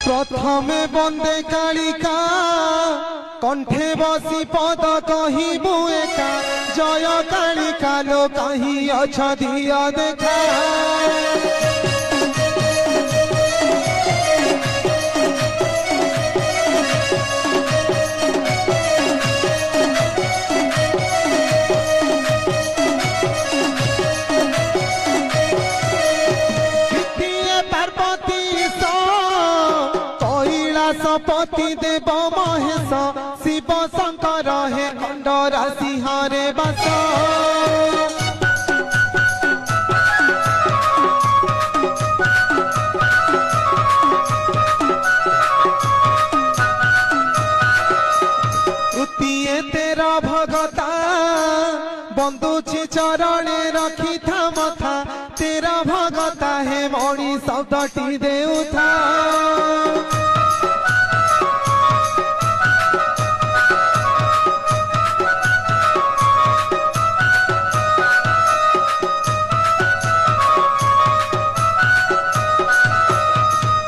प्रथमे बंदे कालिका कंठे बसी पद कहबू एका जय कालिका लो कहीं अछ दिया देखा पति देव महेश शिव शंकर हे खंडरा सिंहारे बस तृतीय तेरा भगता बंदुची चरणे रखी था मथा तेरा भगता हे मणि शब्दटी देउथा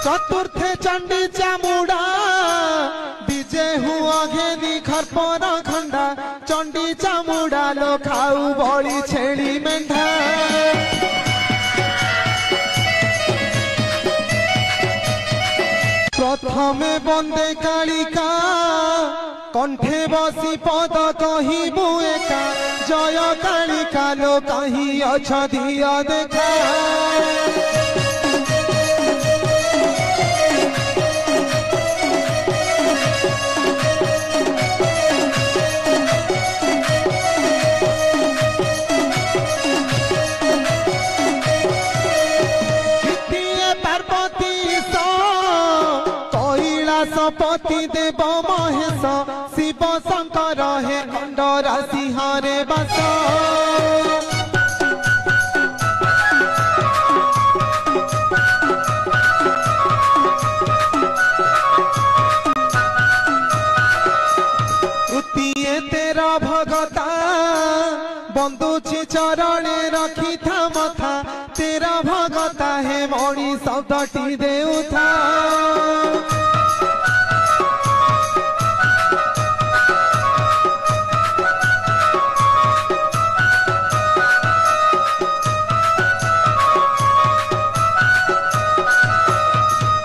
चतुर्थे चंडी चामुड़ा विजय हुआ घेनी खरपर खंडा चंडी चामुड़ा लो खाऊ बड़ी छेड़ी मेंढा प्रथमे बंदे कालिका कंठे बसी पद कहबू एका जय कालिका लो कहीं अछ दिया देखा पति देव महेश शिव शंकर हे खंडरा सिंहारे बस तृतीय तेरा भगता बंदुची चरणे रखी था मथा तेरा भगता हे मणि शब्दटी देउथा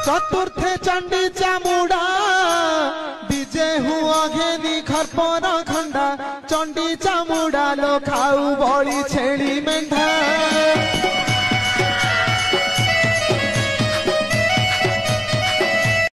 चतुर्थे चंडी चामुड़ा विजय हुआ घेनी खरपर खंडा चंडी चामुड़ा लो खाऊ बड़ी छेड़ी मेंढा